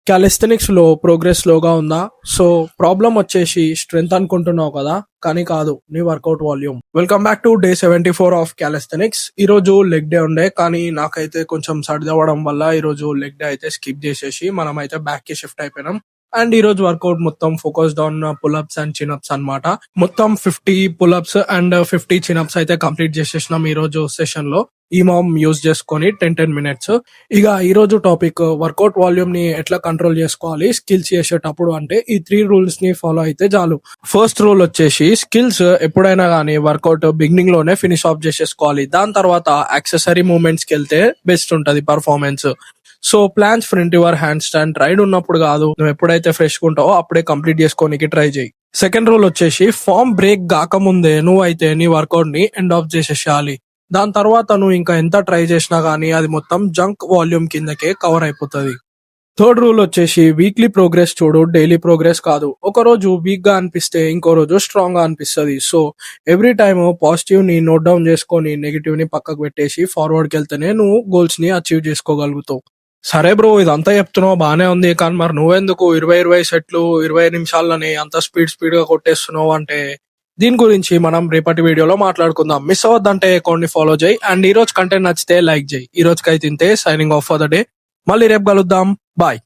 Callisthenics లో progress స్లోగా ఉందా? సో ప్రాబ్లం వచ్చేసి స్ట్రెంత్ అనుకుంటున్నావు కదా, కానీ కాదు, నీ workout volume. Welcome back to day 74 of calisthenics. ఈ రోజు లెగ్ డే ఉండే, కానీ నాకైతే కొంచెం సర్ది అవ్వడం వల్ల ఈ రోజు లెగ్ డే అయితే స్కిప్ చేసేసి మనం అయితే బ్యాక్ కి షిఫ్ట్ అయిపోయినాం. అండ్ ఈ రోజు వర్కౌట్ మొత్తం ఫోకస్డ్ ఆన్ పుల్అప్స్ అండ్ చిన్అప్స్ అన్నమాట. మొత్తం 50 పుల్అప్స్ అండ్ 50 చిన్అప్స్ అయితే కంప్లీట్ చేసేసినాం ఈ రోజు సెషన్ లో. ఈ మామ్ యూజ్ చేసుకొని 10 మినిట్స్. ఇక ఈ రోజు టాపిక్ వర్కౌట్ వాల్యూమ్ ని ఎట్లా కంట్రోల్ చేసుకోవాలి స్కిల్స్ చేసేటప్పుడు అంటే ఈ 3 రూల్స్ ని ఫాలో అయితే చాలు. ఫస్ట్ రూల్ వచ్చేసి స్కిల్స్ ఎప్పుడైనా కానీ వర్కౌట్ బిగినింగ్ లోనే ఫినిష్ ఆఫ్ చేసేసుకోవాలి. దాని తర్వాత యాక్సెసరీ మూవ్మెంట్స్ కి వెళ్తే బెస్ట్ ఉంటది performance. So plans front your handstand ride ఉన్నప్పుడు కాదు, నువ్వు ఎప్పుడైతే ఫ్రెష్ ఉంటావో అప్పుడే కంప్లీట్ చేసుకోనికి ట్రై చేయి. సెకండ్ రూల్ వచ్చేసి ఫామ్ బ్రేక్ కాకముందే నువ్వైతే నీ వర్కౌట్ ని ఎండ్ ఆఫ్ చేసేసేయాలి. దాని తర్వాత నువ్వు ఇంకా ఎంత ట్రై చేసినా గానీ అది మొత్తం జంక్ వాల్యూమ్ కిందకే కవర్ అయిపోతుంది. థర్డ్ రూల్ వచ్చేసి వీక్లీ ప్రోగ్రెస్ చూడు, డైలీ ప్రోగ్రెస్ కాదు. ఒక రోజు వీక్ గా అనిపిస్తే ఇంకో రోజు స్ట్రాంగ్ గా అనిపిస్తుంది. సో ఎవ్రీ టైమ్ పాజిటివ్ ని నోట్ డౌన్ చేసుకొని నెగిటివ్ ని పక్కకు పెట్టేసి ఫార్వర్డ్ కి వెళ్తేనే నువ్వు గోల్స్ ని అచీవ్ చేసుకోగలుగుతావు. సరే బ్రో, ఇదంతా చెప్తున్నావు బానే ఉంది, కానీ మరి నువ్వెందుకు 20 సెట్లు 20 నిమిషాలని అంత స్పీడ్ గా కొట్టేస్తున్నావు అంటే దీని గురించి మనం రేపటి వీడియోలో మాట్లాడుకుందాం. మిస్ అవ్వద్దంటే అకౌంట్ ని ఫాలో చేయి. అండ్ ఈ రోజు కంటెంట్ నచ్చితే లైక్ చేయి. ఈ రోజుకైతే ఇంతే, signing off for the day. మళ్ళీ రేపు కలుద్దాం. బాయ్.